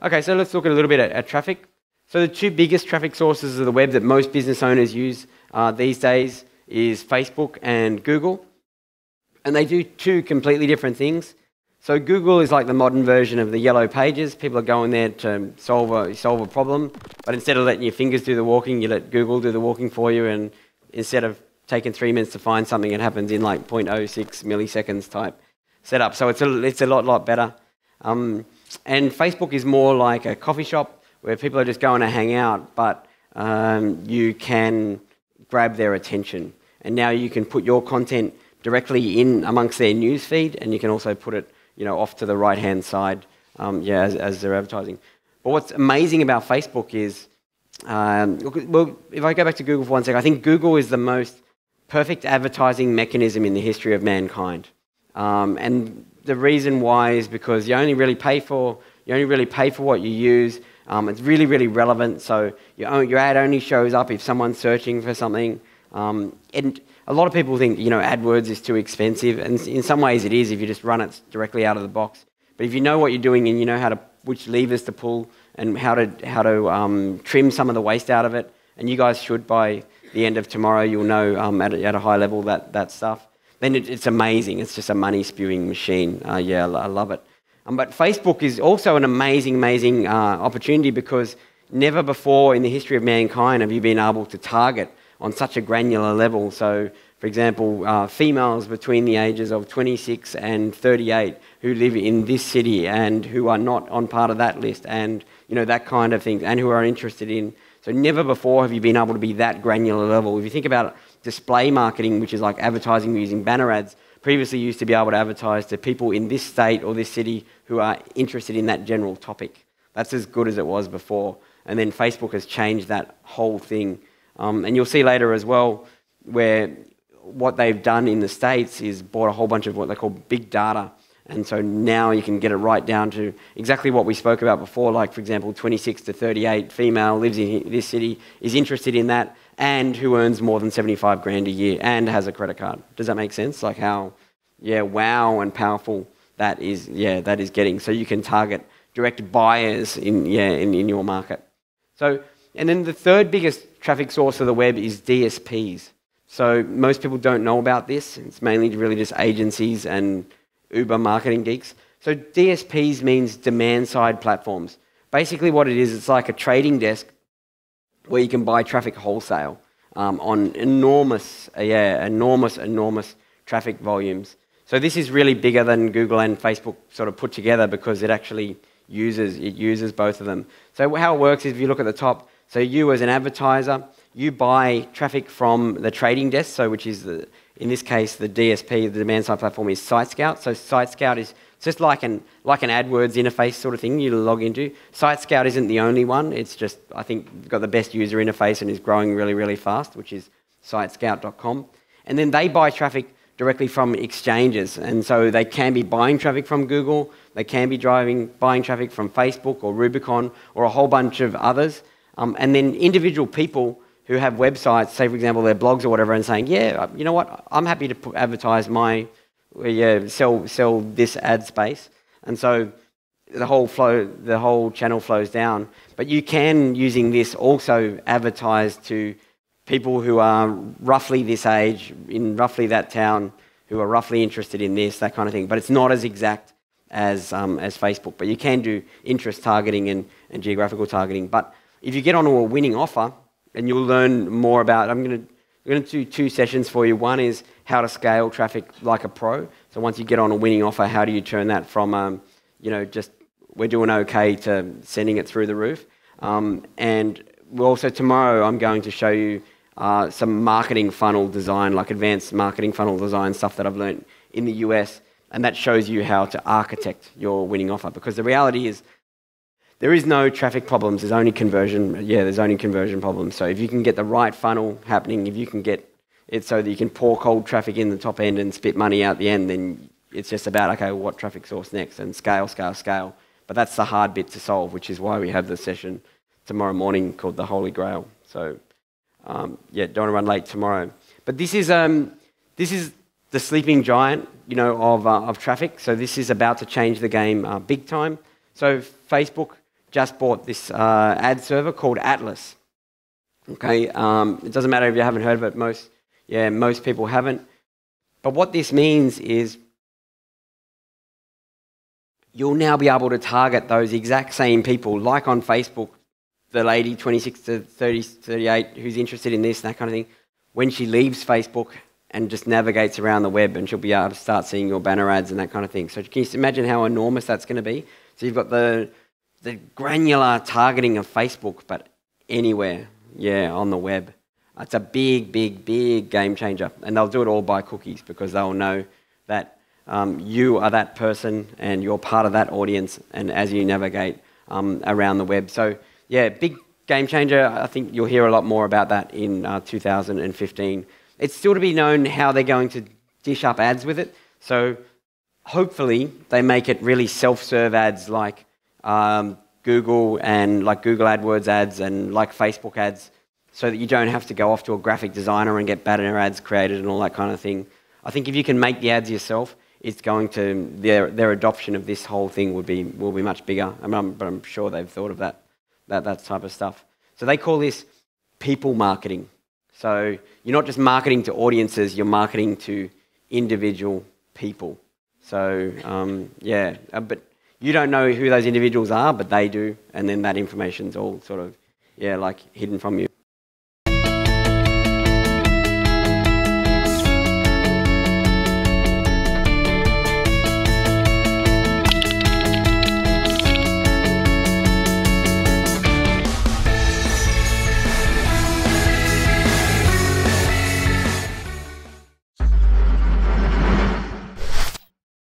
Okay, so let's look at a little bit at traffic. So the two biggest traffic sources of the web that most business owners use these days is Facebook and Google. And they do two completely different things. So Google is like the modern version of the yellow pages. People are going there to solve a problem, but instead of letting your fingers do the walking, you let Google do the walking for you, and instead of taking 3 minutes to find something, it happens in like 0.06 milliseconds type setup. So it's a lot better. And Facebook is more like a coffee shop where people are just going to hang out, but you can grab their attention. And now you can put your content directly in amongst their news feed, and you can also put it off to the right-hand side as they're advertising. But what's amazing about Facebook is, well, if I go back to Google for 1 second, I think Google is the most perfect advertising mechanism in the history of mankind. And the reason why is because you only really pay for what you use. It's really, really relevant. So your ad only shows up if someone's searching for something. And a lot of people think AdWords is too expensive, and in some ways it is if you just run it directly out of the box. But if you know what you're doing and you know which levers to pull and how to trim some of the waste out of it, and you guys should by the end of tomorrow, you'll know at a high level that stuff. Then it's amazing. It's just a money spewing machine. I love it. But Facebook is also an amazing opportunity because never before in the history of mankind have you been able to target on such a granular level. So, for example, females between the ages of 26 and 38 who live in this city and who are not on part of that list, and that kind of thing, and who are interested in. So never before have you been able to be that granular level. If you think about display marketing, which is like advertising using banner ads, previously you used to be able to advertise to people in this state or this city who are interested in that general topic. That's as good as it was before. And then Facebook has changed that whole thing. And you'll see later as well where what they've done in the States is bought a whole bunch of what they call big data. And so now you can get it right down to exactly what we spoke about before, like, for example, 26 to 38 female, lives in this city, is interested in that, and who earns more than 75 grand a year and has a credit card. Does that make sense? Like how, wow and powerful that is getting. So you can target direct buyers in your market. So, and then the third biggest traffic source of the web is DSPs. So most people don't know about this. It's mainly really just agencies and Uber marketing geeks. So DSPs means demand-side platforms. Basically what it is, it's like a trading desk where you can buy traffic wholesale on enormous traffic volumes. So this is really bigger than Google and Facebook sort of put together because it actually uses both of them. So how it works is if you look at the top, so you as an advertiser, you buy traffic from the trading desk, so which is in this case the DSP, the demand side platform, is Site Scout. So Site Scout is just like an AdWords interface sort of thing you log into. Site Scout isn't the only one. It's just, I think, got the best user interface and is growing really, really fast, which is sitescout.com. And then they buy traffic directly from exchanges, and so they can be buying traffic from Google, they can be buying traffic from Facebook or Rubicon or a whole bunch of others. And then individual people who have websites, say for example their blogs or whatever, and saying, you know what, I'm happy to advertise sell this ad space. And so the whole channel flows down. But you can, using this, also advertise to people who are roughly this age, in roughly that town, who are roughly interested in this, that kind of thing. But it's not as exact as Facebook. But you can do interest targeting and geographical targeting. But if you get onto a winning offer, and you'll learn more about, I'm going to do 2 sessions for you. One is how to scale traffic like a pro. So once you get on a winning offer, how do you turn that from, just we're doing okay to sending it through the roof. And also tomorrow I'm going to show you some marketing funnel design, like advanced marketing funnel design stuff that I've learned in the US. And that shows you how to architect your winning offer. Because the reality is, there is no traffic problems, there's only conversion. There's only conversion problems. So if you can get the right funnel happening, if you can get it so that you can pour cold traffic in the top end and spit money out the end, then it's just about, okay, what traffic source next? And scale. But that's the hard bit to solve, which is why we have the session tomorrow morning called the Holy Grail. So don't want to run late tomorrow. But this is the sleeping giant, of traffic. So this is about to change the game big time. So Facebook just bought this ad server called Atlas. Okay, it doesn't matter if you haven't heard of it. Most people haven't. But what this means is you'll now be able to target those exact same people, like on Facebook, the lady 26 to 30, 38 who's interested in this and that kind of thing, when she leaves Facebook and just navigates around the web, and she'll be able to start seeing your banner ads and that kind of thing. So can you imagine how enormous that's going to be? So you've got the granular targeting of Facebook, but anywhere, on the web. It's a big, big, big game changer. And they'll do it all by cookies because they'll know that you are that person and you're part of that audience, and as you navigate around the web. So, big game changer. I think you'll hear a lot more about that in 2015. It's still to be known how they're going to dish up ads with it. So hopefully they make it really self-serve ads like Google and like Google AdWords ads and like Facebook ads, so that you don't have to go off to a graphic designer and get banner ads created and all that kind of thing. I think if you can make the ads yourself, it's going to their adoption of this whole thing will be much bigger. But I'm sure they've thought of that type of stuff. So they call this people marketing. So you're not just marketing to audiences, you're marketing to individual people. So but you don't know who those individuals are, but they do, and then that information's all sort of like hidden from you.